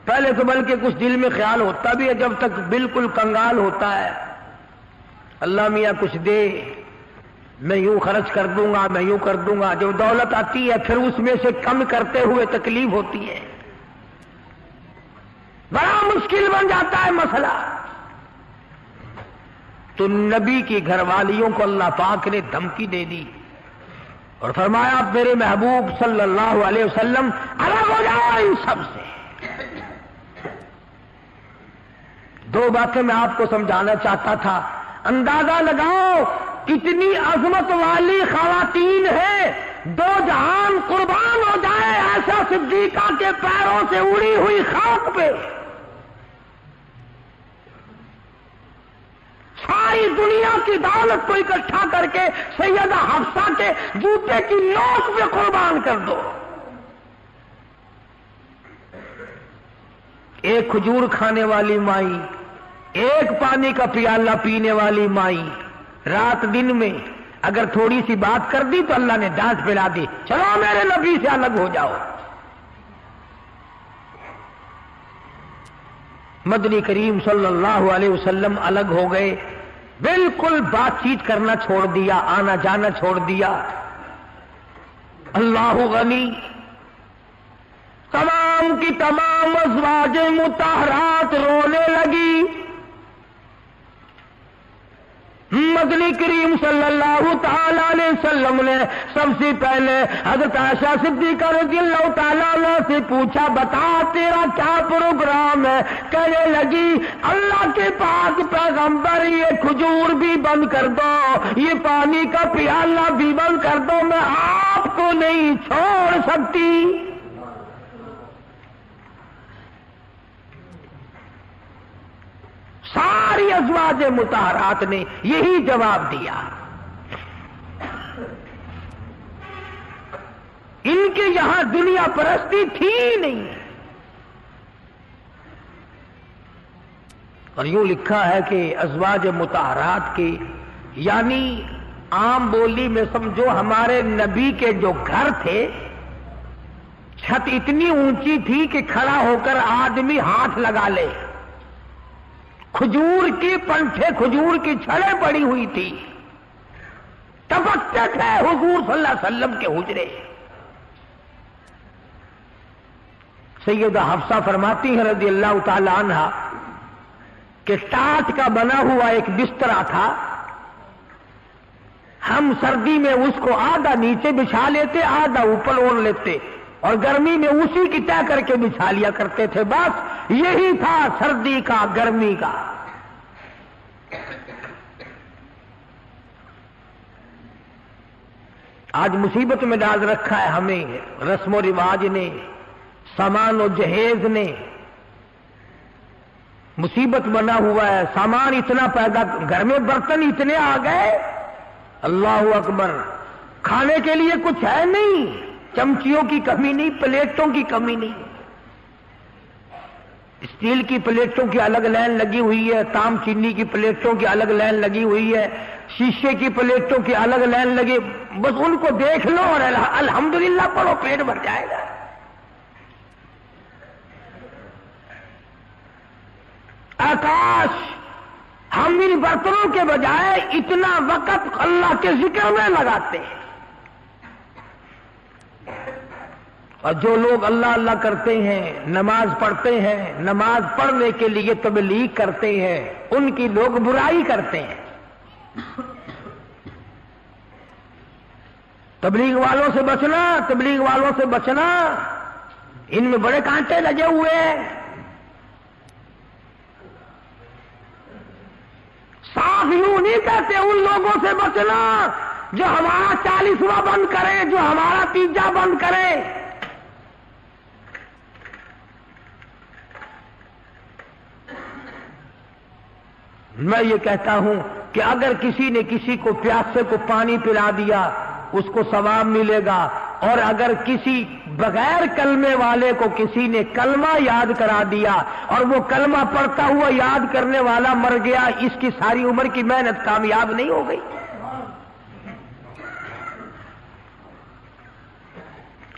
پہلے تو بلکہ کچھ دل میں خیال ہوتا بھی ہے، جب تک بالکل کنگال ہوتا ہے، اللہ میاں کچھ دے، میں یوں خرچ کر دوں گا، میں یوں کر دوں گا۔ جب دولت آتی ہے پھر اس میں سے کم کرتے ہوئے تکلیف ہوتی ہے، بڑا مشکل بن جاتا ہے مسئلہ۔ تو نبی کی گھر والیوں کو اللہ پاک نے دھمکی دے دی اور فرمایا میرے محبوب صلی اللہ علیہ وسلم الگ ہو جاؤ ان سب سے۔ دو باتیں میں آپ کو سمجھانا چاہتا تھا، اندازہ لگاؤ کتنی عظمت والی خواتین ہیں، دو جہان قربان ہو جائے عائشہ صدیقہ کے پیروں سے اڑی ہوئی خاک پہ، ساری دنیا کی دولت کو اکٹھا کر کے سیدہ حفصہ کے جوتے کی نوک پہ قربان کر دو۔ ایک کھجور کھانے والی مائی، ایک پانی کا پیالہ پینے والی مائی، رات دن میں اگر تھوڑی سی بات کر دی تو اللہ نے ڈانٹ پلا دی، چلو میرے نبی سے الگ ہو جاؤ۔ مدنی کریم صلی اللہ علیہ وسلم الگ ہو گئے، بالکل بات چیت کرنا چھوڑ دیا، آنا جانا چھوڑ دیا۔ اللہ غنی، تمام کی تمام ازواج مطہرات رونے لگی۔ مدنی کریم صلی اللہ تعالی علیہ وسلم نے سب سے پہلے حضرت عائشہ صدیقہ رضی اللہ تعالیٰ عنہ سے پوچھا، بتا تیرا کیا پروگرام ہے؟ کہنے لگی اللہ کے پاک پیغمبر یہ کھجور بھی بند کر دو، یہ پانی کا پیالہ بھی بند کر دو، میں آپ کو نہیں چھوڑ سکتی۔ ساری ازواج مطہرات نے یہی جواب دیا۔ ان کے یہاں دنیا پرستی تھی نہیں، اور یوں لکھا ہے کہ ازواج مطہرات کے یعنی عام بولی میں سمجھو ہمارے نبی کے جو گھر تھے چھت اتنی اونچی تھی کہ کھڑا ہو کر آدمی ہاتھ لگا لے، کھجور کی پنٹھے، کھجور کی چھڑیں پڑی ہوئی تھی، ٹپکتے تھے حضور صلی اللہ علیہ وسلم کے حجرے۔ سیدہ حفصہ فرماتی ہیں رضی اللہ تعالی عنہا کہ ٹاٹ کا بنا ہوا ایک بسترا تھا، ہم سردی میں اس کو آدھا نیچے بچھا لیتے، آدھا اوپر اوڑھ لیتے، اور گرمی میں اسی کی طے کر کے بچھا لیا کرتے تھے۔ بس یہی تھا سردی کا، گرمی کا۔ آج مصیبت میں ڈال رکھا ہے ہمیں رسم و رواج نے، سامان و جہیز نے، مصیبت بنا ہوا ہے۔ سامان اتنا پیدا، گھر میں برتن اتنے آ گئے، اللہ اکبر، کھانے کے لیے کچھ ہے نہیں، چمچیوں کی کمی نہیں، پلیٹوں کی کمی نہیں، اسٹیل کی پلیٹوں کی الگ لائن لگی ہوئی ہے، تام چینی کی پلیٹوں کی الگ لائن لگی ہوئی ہے، شیشے کی پلیٹوں کی الگ لائن لگی، بس ان کو دیکھ لو اور الحمدللہ پڑھو، پیٹ بھر جائے گا۔ آکاش، ہم ان برتنوں کے بجائے اتنا وقت اللہ کے ذکر میں لگاتے ہیں، اور جو لوگ اللہ اللہ کرتے ہیں، نماز پڑھتے ہیں، نماز پڑھنے کے لیے تبلیغ کرتے ہیں، ان کی لوگ برائی کرتے ہیں۔ تبلیغ والوں سے بچنا، تبلیغ والوں سے بچنا، ان میں بڑے کانٹے لگے ہوئے ہیں۔ صاف یوں نہیں کہتے ان لوگوں سے بچنا جو ہمارا 40واں بند کرے، جو ہمارا 30 بند کرے۔ میں یہ کہتا ہوں کہ اگر کسی نے کسی کو پیاسے کو پانی پلا دیا اس کو ثواب ملے گا، اور اگر کسی بغیر کلمے والے کو کسی نے کلمہ یاد کرا دیا اور وہ کلمہ پڑھتا ہوا یاد کرنے والا مر گیا، اس کی ساری عمر کی محنت کامیاب نہیں ہو گئی،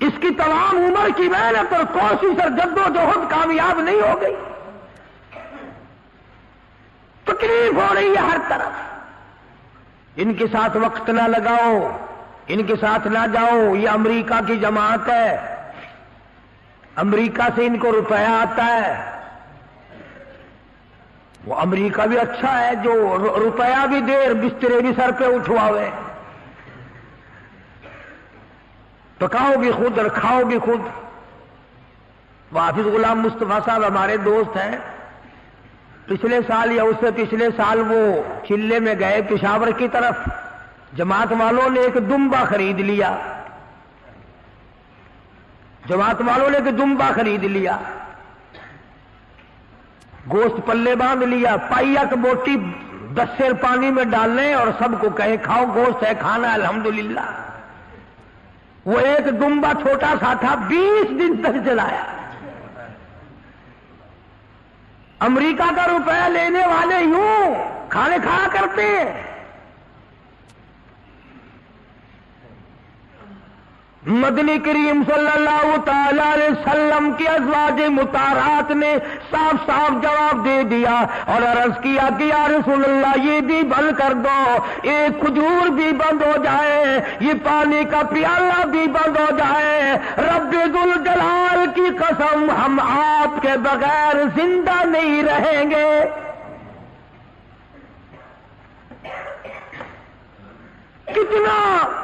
اس کی تمام عمر کی محنت اور کوشش اور جدوجہد کامیاب نہیں ہو گئی۔ تکلیف ہو رہی ہے ہر طرف۔ ان کے ساتھ وقت نہ لگاؤ، ان کے ساتھ نہ جاؤ، یہ امریکہ کی جماعت ہے، امریکہ سے ان کو روپیہ آتا ہے۔ وہ امریکہ بھی اچھا ہے جو روپیہ بھی دے، بسترے بھی سر پہ اٹھواوے، پکاؤ بھی خود اور کھاؤ بھی خود۔ حافظ غلام مصطفیٰ صاحب ہمارے دوست ہیں، پچھلے سال یا اس سے پچھلے سال وہ چلے میں گئے پشاور کی طرف، جماعت والوں نے ایک دمبا خرید لیا، جماعت والوں نے ایک دمبا خرید لیا، گوشت پلے باندھ لیا، پائیا کی بوٹی 10 سیر پانی میں ڈالنے اور سب کو کہے کھاؤ، گوشت ہے کھانا الحمدللہ۔ وہ ایک دمبا چھوٹا سا تھا، 20 دن تک چلایا۔ امریکہ کا روپیہ لینے والے یوں کھانے کھایا کرتے ہیں۔ مدنی کریم صلی اللہ تعالی علیہ وسلم کی ازواج مطہرات نے صاف صاف جواب دے دیا اور عرض کیا کہ یا رسول اللہ یہ بھی بند کر دو، ایک کھجور بھی بند ہو جائے، یہ پانی کا پیالہ بھی بند ہو جائے، رب ذوالجلال کی قسم ہم آپ کے بغیر زندہ نہیں رہیں گے۔ کتنا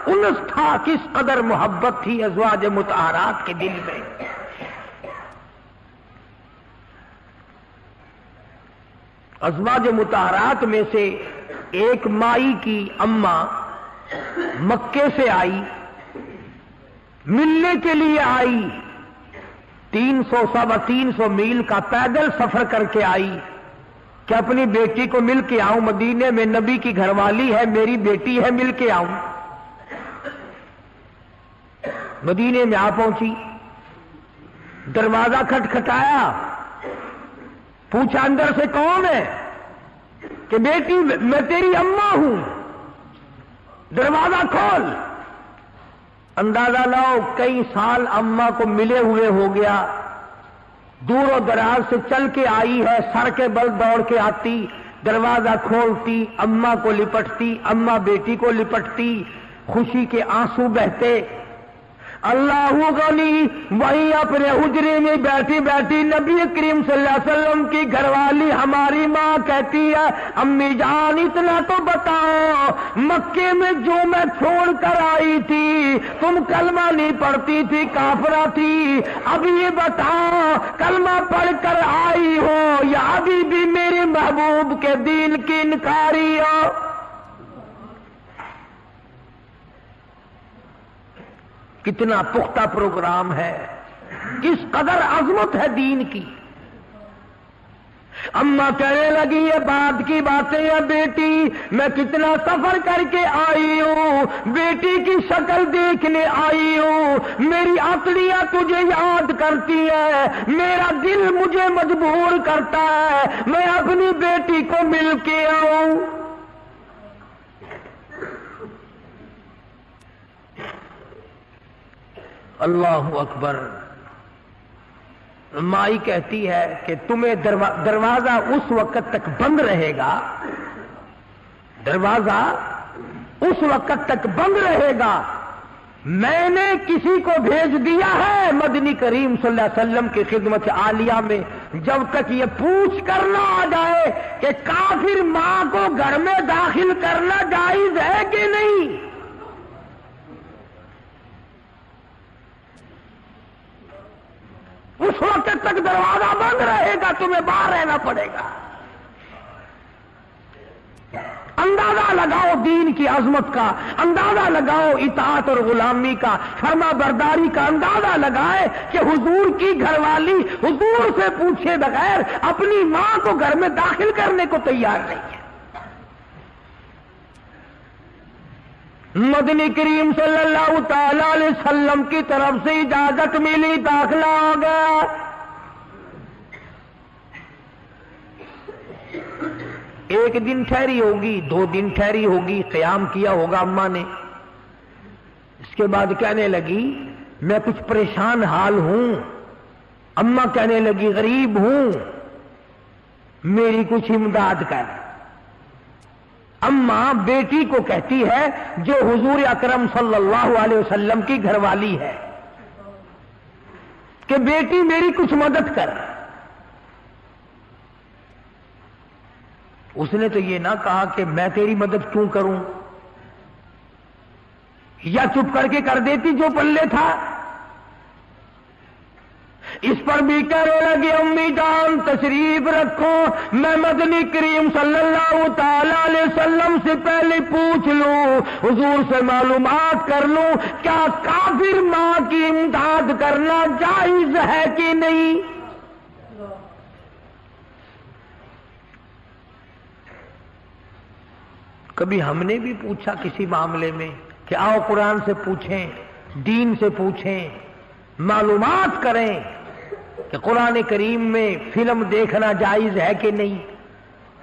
انس تھا، کس قدر محبت تھی ازواج مطہرات کے دل میں۔ ازواج مطہرات میں سے ایک مائی کی اماں مکے سے آئی، ملنے کے لیے آئی، 300 میل کا پیدل سفر کر کے آئی کہ اپنی بیٹی کو مل کے آؤں، مدینے میں نبی کی گھر والی ہے، میری بیٹی ہے، مل کے آؤں۔ مدینے میں آ پہنچی، دروازہ کھٹکھٹایا، پوچھا اندر سے کون ہے؟ کہ بیٹی میں تیری اماں ہوں، دروازہ کھول۔ اندازہ لاؤ کئی سال اماں کو ملے ہوئے ہو گیا، دور و دراز سے چل کے آئی ہے، سر کے بل دوڑ کے آتی، دروازہ کھولتی، اماں کو لپٹتی، اماں بیٹی کو لپٹتی، خوشی کے آنسو بہتے۔ اللہ غنی وہیں اپنے حجرے میں بیٹھی بیٹھی نبی کریم صلی اللہ علیہ وسلم کی گھر والی ہماری ماں کہتی ہے، امی جان اتنا تو بتاؤ، مکے میں جو میں چھوڑ کر آئی تھی تم کلمہ نہیں پڑھتی تھی، کافرہ تھی، اب یہ بتاؤ کلمہ پڑھ کر آئی ہو یا ابھی بھی میرے محبوب کے دین کی انکاری ہو؟ کتنا پختہ پروگرام ہے، کس قدر عظمت ہے دین کی۔ اماں کہنے لگی یہ بات کی باتیں ہے بیٹی، میں کتنا سفر کر کے آئی ہوں، بیٹی کی شکل دیکھنے آئی ہوں، میری عقلیاں تجھے یاد کرتی ہے، میرا دل مجھے مجبور کرتا ہے میں اپنی بیٹی کو مل کے آؤں۔ اللہ اکبر۔ مائی کہتی ہے کہ تمہیں دروازہ اس وقت تک بند رہے گا، دروازہ اس وقت تک بند رہے گا، میں نے کسی کو بھیج دیا ہے مدنی کریم صلی اللہ علیہ وسلم کی خدمت عالیہ میں، جب تک یہ پوچھ کر نہ آ جائے کہ کافر ماں کو گھر میں داخل کرنا جائز ہے کہ نہیں۔ اس وقت تک دروازہ بند رہے گا، تمہیں باہر رہنا پڑے گا۔ اندازہ لگاؤ دین کی عظمت کا، اندازہ لگاؤ اطاعت اور غلامی کا، فرما برداری کا اندازہ لگائے کہ حضور کی گھر والی حضور سے پوچھے بغیر اپنی ماں کو گھر میں داخل کرنے کو تیار نہیں ہے۔ مدنی کریم صلی اللہ تعالی علیہ وسلم کی طرف سے اجازت ملی، داخلہ ہو گیا۔ ایک دن ٹھہری ہوگی، 2 دن ٹھہری ہوگی، قیام کیا ہوگا اماں نے، اس کے بعد کہنے لگی میں کچھ پریشان حال ہوں، اماں کہنے لگی غریب ہوں، میری کچھ امداد کر۔ اماں بیٹی کو کہتی ہے جو حضور اکرم صلی اللہ علیہ وسلم کی گھر والی ہے کہ بیٹی میری کچھ مدد کر۔ اس نے تو یہ نہ کہا کہ میں تیری مدد کیوں کروں، یا چپ کر کے کر دیتی جو پلے تھا۔ اس پر بھی کہنے لگی امی جان تشریف رکھو، میں مدنی کریم صلی اللہ تعالی علیہ وسلم سے پہلے پوچھ لوں، حضور سے معلومات کر لوں کیا کافر ماں کی امداد کرنا جائز ہے کہ نہیں۔ کبھی ہم نے بھی پوچھا کسی معاملے میں کہ آؤ قرآن سے پوچھیں، دین سے پوچھیں، معلومات کریں کہ قرآن کریم میں فلم دیکھنا جائز ہے کہ نہیں،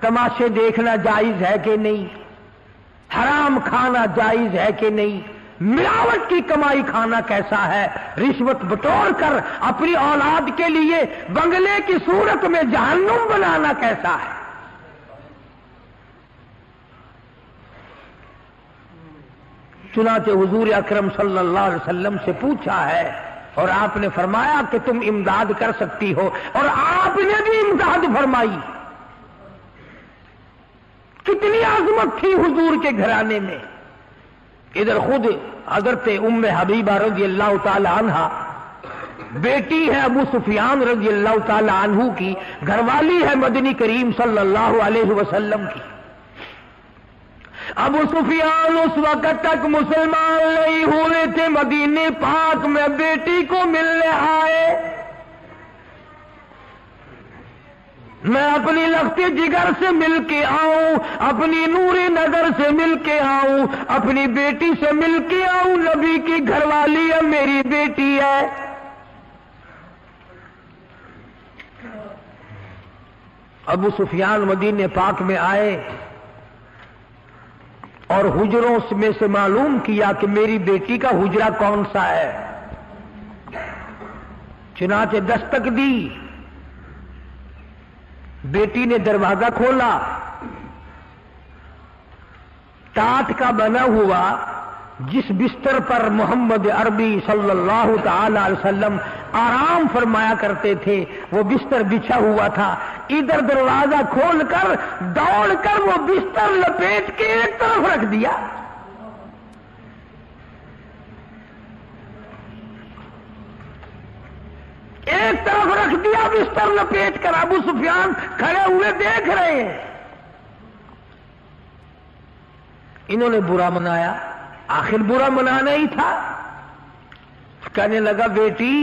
تماشے دیکھنا جائز ہے کہ نہیں، حرام کھانا جائز ہے کہ نہیں، ملاوٹ کی کمائی کھانا کیسا ہے، رشوت بٹور کر اپنی اولاد کے لیے بنگلے کی صورت میں جہنم بنانا کیسا ہے۔ چنانچہ حضور اکرم صلی اللہ علیہ وسلم سے پوچھا ہے اور آپ نے فرمایا کہ تم امداد کر سکتی ہو، اور آپ نے بھی امداد فرمائی۔ کتنی عظمت تھی حضور کے گھرانے میں۔ ادھر خود حضرت ام حبیبہ رضی اللہ تعالی عنہا بیٹی ہے ابو سفیان رضی اللہ تعالی عنہ کی، گھر والی ہے مدنی کریم صلی اللہ علیہ وسلم کی۔ ابو سفیان اس وقت تک مسلمان نہیں ہوئے تھے، مدینے پاک میں بیٹی کو ملنے آئے۔ میں اپنی لخت جگر سے مل کے آؤں، اپنی نور نظر سے مل کے آؤں، اپنی بیٹی سے مل کے آؤں، نبی کی گھر والی ہے، میری بیٹی ہے۔ ابو سفیان مدینے پاک میں آئے، اور حجروں میں سے معلوم کیا کہ میری بیٹی کا حجرہ کون سا ہے. چنانچہ دستک دی، بیٹی نے دروازہ کھولا. ٹاٹ کا بنا ہوا جس بستر پر محمد عربی صلی اللہ تعالی علیہ وسلم آرام فرمایا کرتے تھے وہ بستر بچھا ہوا تھا. ادھر دروازہ کھول کر دوڑ کر وہ بستر لپیٹ کے ایک طرف رکھ دیا. ایک طرف رکھ دیا بستر لپیٹ کر. ابو سفیان کھڑے ہوئے دیکھ رہے ہیں. انہوں نے برا منایا، آخر برا منانا ہی تھا. کہنے لگا بیٹی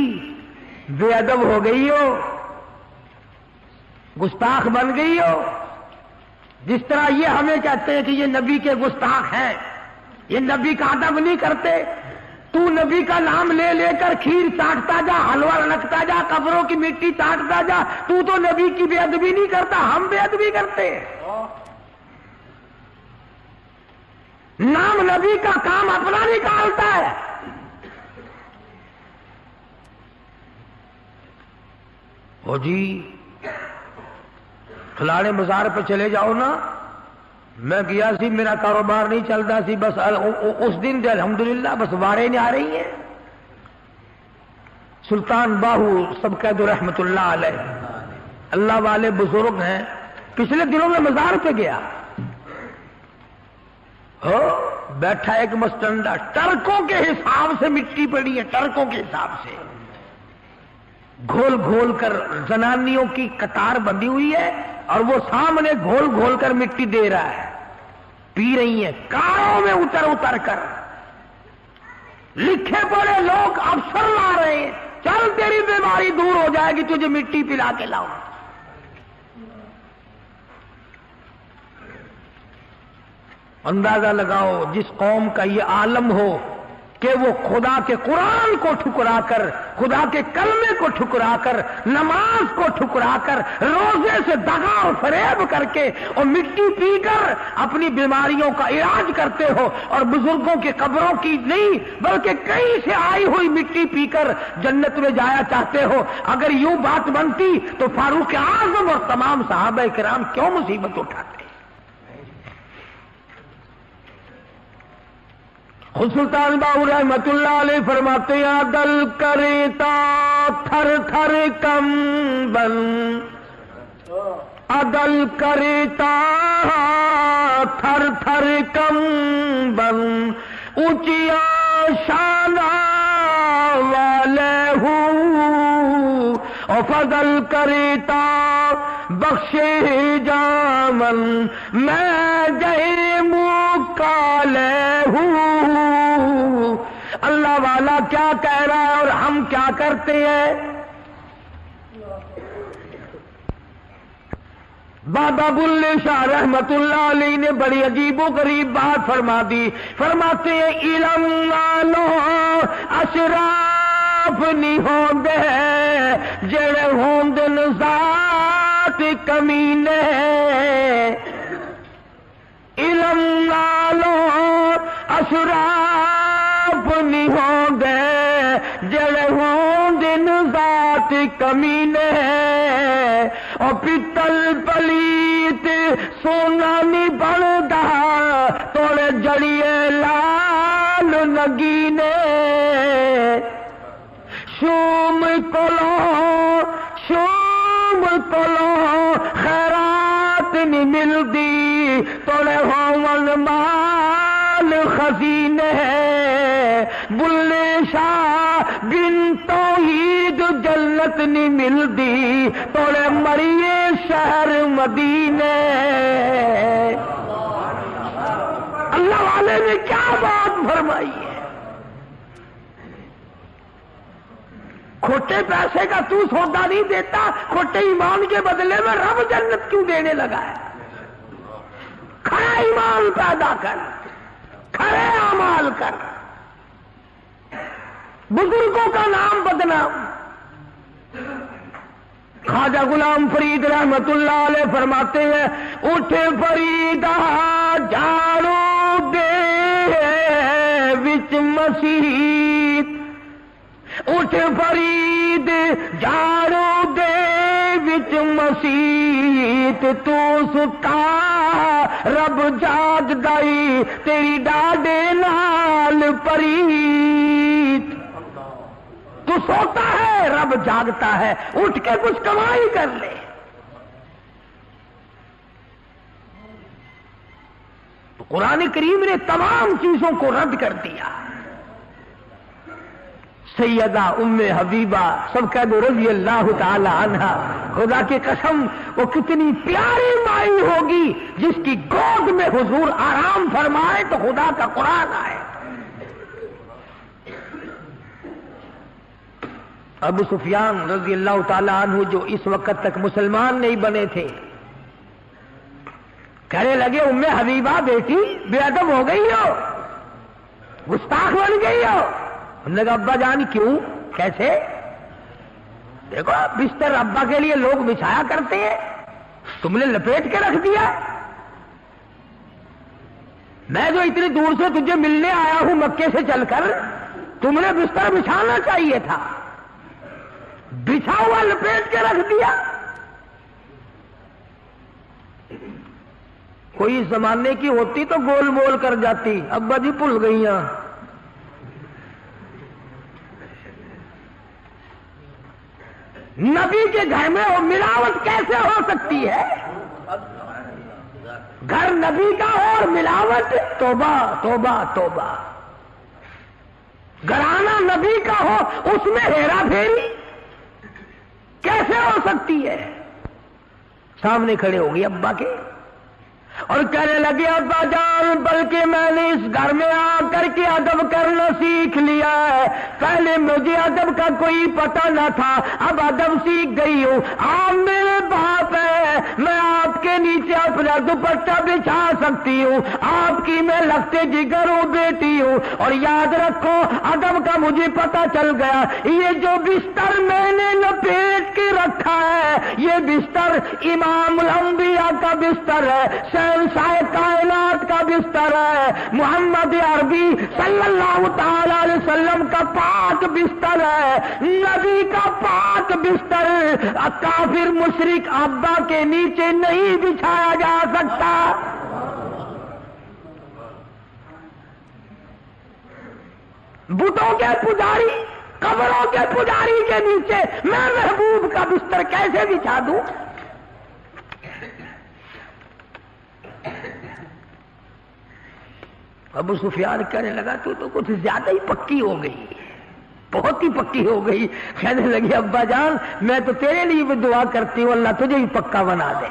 بے ادب ہو گئی ہو، گستاخ بن گئی ہو. جس طرح یہ ہمیں کہتے ہیں کہ یہ نبی کے گستاخ ہیں، یہ نبی کا ادب نہیں کرتے. تو نبی کا نام لے لے کر کھیر چاٹتا جا، حلوہ رکھتا جا، قبروں کی مٹی چاٹتا جا. تو نبی کی بے ادبی نہیں کرتا، ہم بے ادبی کرتے ہیں. نام نبی کا کام اپنا نکالتا ہے. او جی فلانے بازار پہ چلے جاؤ نا، میں گیا سی، میرا کاروبار نہیں چلتا سی، بس اس دن دے الحمدللہ بس وارے نہیں آ رہی ہیں. سلطان باہو سب قید رحمت اللہ علیہ اللہ والے بزرگ ہیں. پچھلے دنوں میں مزار پہ گیا، بیٹھا ایک مستنڈا، ٹرکوں کے حساب سے مٹی پڑی ہے، ٹرکوں کے حساب سے گھول گھول کر زنانیوں کی قطار بندھی ہوئی ہے اور وہ سامنے گھول گھول کر مٹی دے رہا ہے. پی رہی ہیں کاروں میں اتر اتر کر. لکھے پڑے لوگ افسر لا رہے ہیں، چل تیری بیماری دور ہو جائے گی، تجھے مٹی پلا کے لاؤ. اندازہ لگاؤ جس قوم کا یہ عالم ہو کہ وہ خدا کے قرآن کو ٹھکرا کر، خدا کے کلمے کو ٹھکرا کر، نماز کو ٹھکرا کر، روزے سے دغا اور فریب کر کے اور مٹی پی کر اپنی بیماریوں کا علاج کرتے ہو، اور بزرگوں کی قبروں کی نہیں بلکہ کہیں سے آئی ہوئی مٹی پی کر جنت میں جایا چاہتے ہو. اگر یوں بات بنتی تو فاروق اعظم اور تمام صحابہ کرام کیوں مصیبت اٹھاتے؟ خود سلطان باہو رحمت اللہ علیہ فرماتے ہیں دل کرتا تھر تھر کمبل، عدل کرتا تھر تھر کمبل، اونچیا شانہ والے ہوں اور فضل کرتا بخشے جامن، میں جے مکالے ہوں. اللہ والا کیا کہہ رہا ہے اور ہم کیا کرتے ہیں؟ بابا بلے شاہ رحمت اللہ علیہ نے بڑی عجیب و غریب بات فرما دی. فرماتے ہیں علم والو اشراف نہیں ہوندے جڑے ہوندن ذات کمینے. علم والو اشراف نہیں ہوندے جڑے ہوندن ذات کمینے. اور پیتل پلیت سونا نہیں بندا توڑے جڑیے لال نگینے. شوم کولو خیرات نہیں ملدی توڑے ہون مال خزینے. بلے شاہ بن توحید جنت نہیں ملدی توڑے مریے شہر مدینے. اللہ والے نے کیا بات فرمائی ہے؟ کھوٹے پیسے کا تو سودا نہیں دیتا، کھوٹے ایمان کے بدلے میں رب جنت کیوں دینے لگا ہے؟ کھڑا ایمان پیدا کر، کھڑے اعمال کر. بزرگوں کا نام بدنام. خواجہ غلام فرید رحمت اللہ علیہ فرماتے ہیں اٹھ فریدا جھاڑو دے وچ مسیت اٹھ فرید جاڑو دے وچ مسیت تو ستا رب جاگ دائی تیری ڈاڈے نال پریت تو سوتا ہے رب جاگتا ہے اٹھ کے کچھ کمائی کر لے تو قرآن کریم نے تمام چیزوں کو رد کر دیا سیدہ ام حبیبہ سب کہہ دو رضی اللہ تعالی عنہا خدا کی قسم وہ کتنی پیاری مائی ہوگی جس کی گود میں حضور آرام فرمائے تو خدا کا قرآن آئے ابو سفیان رضی اللہ تعالی عنہ جو اس وقت تک مسلمان نہیں بنے تھے کہنے لگے ام حبیبہ بیٹی بے ادب ہو گئی ہو گستاخ بن گئی ہو انہوں نے کہا ابا جان کیوں کیسے دیکھو بستر ابا کے لیے لوگ بچھایا کرتے ہیں تم نے لپیٹ کے رکھ دیا میں جو اتنی دور سے تجھے ملنے آیا ہوں مکے سے چل کر تم نے بستر بچھانا چاہیے تھا بچھا ہوا لپیٹ کے رکھ دیا کوئی زمانے کی ہوتی تو گول مول کر جاتی ابا جی بھول گئی ہیں نبی کے گھر میں وہ ملاوٹ کیسے ہو سکتی ہے گھر نبی کا ہو اور ملاوٹ توبہ توبہ توبہ گھرانہ نبی کا ہو اس میں ہیرا پھیری کیسے ہو سکتی ہے سامنے کھڑے ہو گئی ابا کے اور کہنے لگے ابا جان بلکہ میں نے اس گھر میں آ کر کے ادب کرنا سیکھ لیا ہے پہلے مجھے ادب کا کوئی پتہ نہ تھا اب ادب سیکھ گئی ہوں آپ میرے باپ ہے میں آپ کے نیچے اپنا دوپٹہ بچھا سکتی ہوں آپ کی میں لگتے جگر ہوں بیٹی ہوں اور یاد رکھو ادب کا مجھے پتہ چل گیا یہ جو بستر میں نے لپیٹ کے رکھا ہے یہ بستر امام الانبیاء کا بستر ہے شہنشاہ کائنات کا بستر ہے محمد عربی صلی اللہ تعالی علیہ وسلم کا پاک بستر ہے نبی کا پاک بستر کافر مشرک ابا کے نیچے نہیں بچھایا جا سکتا بتوں کے پجاری قبروں کے پجاری کے نیچے میں محبوب کا بستر کیسے بچھا دوں ابو سفیان کہنے لگا تو کچھ زیادہ ہی پکی ہو گئی بہت ہی پکی ہو گئی کہنے لگی ابا جان میں تو تیرے لیے بھی دعا کرتی ہوں اللہ تجھے بھی پکا بنا دے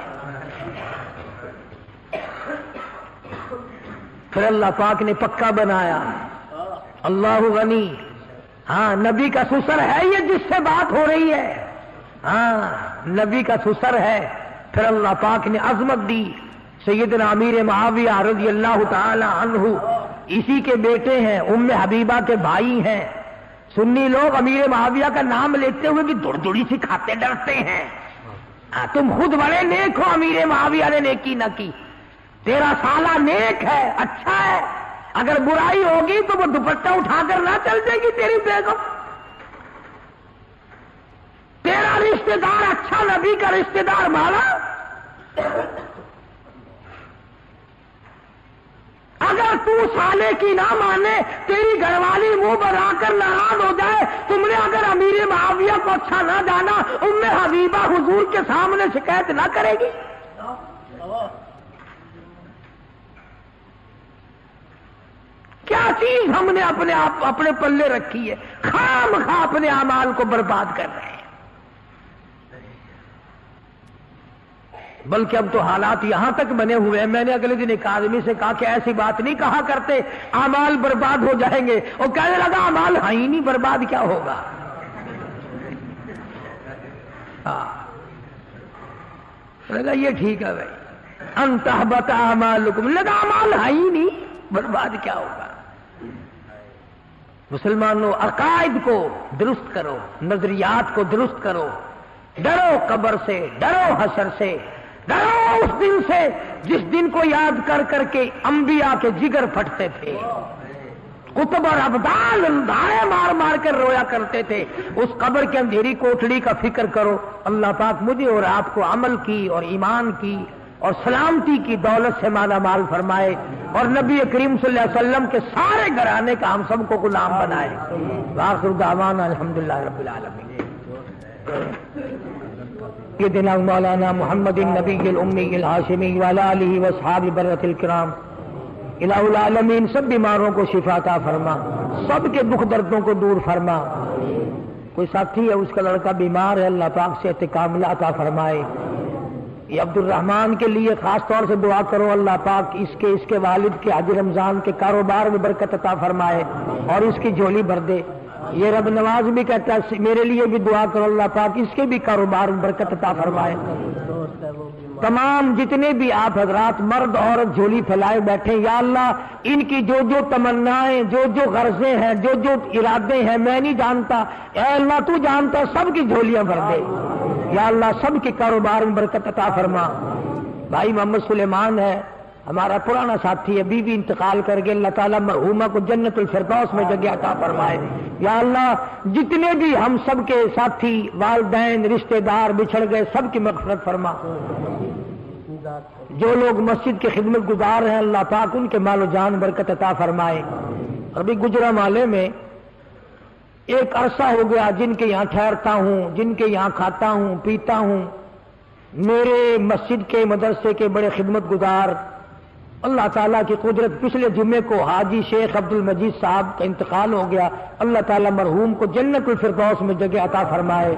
پھر اللہ پاک نے پکا بنایا اللہ غنی ہاں نبی کا سسر ہے یہ جس سے بات ہو رہی ہے ہاں نبی کا سسر ہے پھر اللہ پاک نے عظمت دی سیدنا امیر معاویہ رضی اللہ تعالی عنہ اسی کے بیٹے ہیں ام حبیبہ کے بھائی ہیں سنی لوگ امیر معاویہ کا نام لیتے ہوئے بھی دڑدڑی سے کھاتے ڈرتے ہیں تم خود بڑے نیک ہو امیر معاویہ نے نیکی نہ کی تیرا سالہ نیک ہے اچھا ہے اگر برائی ہوگی تو وہ دوپٹہ اٹھا کر نہ چل جائے گی تیری بیگم تیرا رشتہ دار اچھا نبی کا رشتہ دار مانا اگر تو سالے کی نہ مانے تیری گھر والی منہ بنا کر ناراض ہو جائے تم نے اگر امیر معاویہ کو اچھا نہ جانا ام حبیبہ حضور کے سامنے شکایت نہ کرے گی کیا چیز ہم نے اپنے پلے رکھی ہے خام خواہ اپنے اعمال کو برباد کر رہے ہیں بلکہ اب تو حالات یہاں تک بنے ہوئے ہیں میں نے اگلے دن ایک آدمی سے کہا کہ ایسی بات نہیں کہا کرتے اعمال برباد ہو جائیں گے وہ کہنے لگا اعمال ہی نہیں برباد کیا ہوگا لگا یہ ٹھیک ہے بھائی انتحبط اعمالکم لگا اعمال ہی نہیں برباد کیا ہوگا مسلمانوں عقائد کو درست کرو نظریات کو درست کرو ڈرو قبر سے ڈرو حشر سے ڈرو اس دن سے جس دن کو یاد کر کر کے انبیاء کے جگر پھٹتے تھے، قطب اور ابدال دھاڑے مار مار کر رویا کرتے تھے۔ اس قبر کے اندھیری کوٹڑی کا فکر کرو۔ اللہ پاک مجھے اور آپ کو عمل کی اور ایمان کی اور سلامتی کی دولت سے مالا مال فرمائے، اور نبی کریم صلی اللہ علیہ وسلم کے سارے گھرانے کا ہم سب کو غلام بنائے۔ وآخر دعوانا الحمدللہ رب العالمین۔ سیدنا مولانا محمد النبی الأمی الہاشمی وعلی آلہ واصحابہ برۃ الکرام۔ الہ العالمین سب بیماروں کو شفا عطا فرما، سب کے دکھ دردوں کو دور فرما۔ کوئی ساتھی ہے اس کا لڑکا بیمار ہے، اللہ پاک سے کاملہ عطا فرمائے۔ یہ عبد الرحمان کے لیے خاص طور سے دعا کرو، اللہ پاک اس کے والد کے حج رمضان کے کاروبار میں برکت عطا فرمائے اور اس کی جھولی بھر دے۔ یہ رب نواز بھی کہتا ہے میرے لیے بھی دعا کرو، اللہ پاک اس کے بھی کاروبار میں برکت عطا فرمائے۔ تمام جتنے بھی آپ حضرات مرد عورت جھولی پھیلائے بیٹھے، یا اللہ ان کی جو جو تمنائیں، جو جو غرضیں ہیں، جو جو ارادے ہیں میں نہیں جانتا، اے اللہ تو جانتا، سب کی جھولیاں بھر دے۔ یا اللہ سب کے کاروبار میں برکت عطا فرما۔ بھائی محمد سلیمان ہے ہمارا پرانا ساتھی ہے، بیوی انتقال کر گئے، اللہ تعالیٰ مرحومہ کو جنت الفردوس میں جگہ عطا فرمائے۔ یا اللہ جتنے بھی ہم سب کے ساتھی والدین رشتہ دار بچھڑ گئے سب کی مغفرت فرما۔ جو لوگ مسجد کی خدمت گزار ہیں اللہ پاک ان کے مال و جان برکت عطا فرمائے۔ ابھی گجرانوالے میں ایک عرصہ ہو گیا جن کے یہاں ٹھہرتا ہوں، جن کے یہاں کھاتا ہوں پیتا ہوں، میرے مسجد کے مدرسے کے بڑے خدمت گزار، اللہ تعالیٰ کی قدرت پچھلے جمعے کو حاجی شیخ عبد المجید صاحب کا انتقال ہو گیا، اللہ تعالیٰ مرحوم کو جنت الفردوس میں جگہ عطا فرمائے۔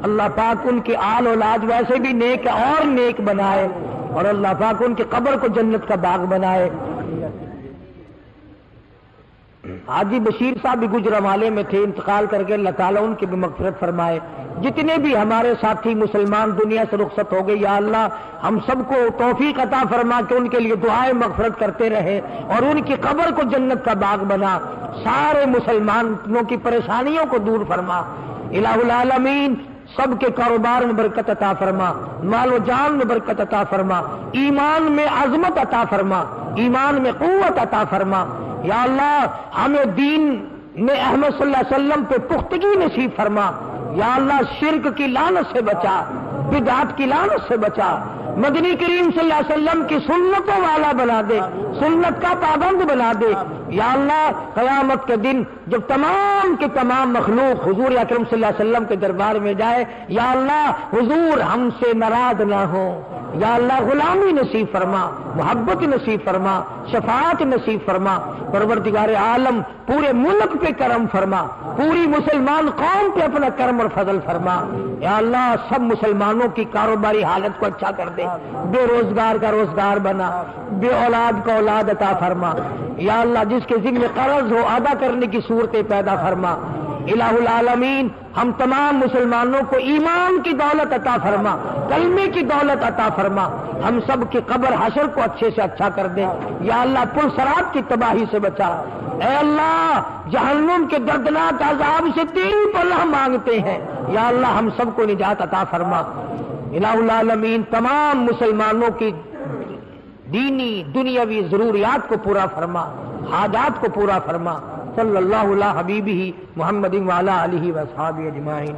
اللہ پاک ان کی آل اولاد ویسے بھی نیک اور نیک بنائے، اور اللہ پاک ان کی قبر کو جنت کا باغ بنائے۔ حاجی بشیر صاحب بھی گجرانوالے میں تھے، انتقال کر کے اللہ تعالیٰ ان کی بھی مغفرت فرمائے۔ جتنے بھی ہمارے ساتھی مسلمان دنیا سے رخصت ہو گئے یا اللہ ہم سب کو توفیق عطا فرما کہ ان کے لیے دعائیں مغفرت کرتے رہے اور ان کی قبر کو جنت کا باغ بنا۔ سارے مسلمانوں کی پریشانیوں کو دور فرما۔ الہ العالمین سب کے کاروبار میں برکت عطا فرما، مال و جان میں برکت عطا فرما، ایمان میں عظمت عطا فرما، ایمان میں قوت عطا فرما۔ یا اللہ ہمیں دین نے احمد صلی اللہ علیہ وسلم پہ پختگی نصیب فرما۔ یا اللہ شرک کی لعنت سے بچا، بدعت کی لعنت سے بچا، مدنی کریم صلی اللہ علیہ وسلم کی سنتوں والا بنا دے، سنت کا پابند بنا دے۔ یا اللہ قیامت کے دن جب تمام کے تمام مخلوق حضور اکرم صلی اللہ علیہ وسلم کے دربار میں جائے، یا اللہ حضور ہم سے ناراض نہ ہو۔ یا اللہ غلامی نصیب فرما، محبت نصیب فرما، شفاعت نصیب فرما۔ پروردگار عالم پورے ملک پہ کرم فرما، پوری مسلمان قوم پہ اپنا کرم اور فضل فرما۔ یا اللہ سب مسلمانوں کی کاروباری حالت کو اچھا کر دے، بے روزگار کا روزگار بنا، بے اولاد کا اولاد عطا فرما۔ یا اللہ جس کے ذمہ قرض ہو ادا کرنے کی صورتیں پیدا فرما۔ الہ العالمین ہم تمام مسلمانوں کو ایمان کی دولت عطا فرما، کلمے کی دولت عطا فرما، ہم سب کی قبر حشر کو اچھے سے اچھا کر دے۔ یا اللہ پل صراط کی تباہی سے بچا۔ اے اللہ جہنم کے دردناک عذاب سے تیری پناہ مانگتے ہیں، یا اللہ ہم سب کو نجات عطا فرما۔ الہ العالمین تمام مسلمانوں کی دینی دنیاوی ضروریات کو پورا فرما، حاجات کو پورا فرما۔ صلی اللہ علیہ حبیبہ محمد وعلی آلہ واصحابہ اجمعین۔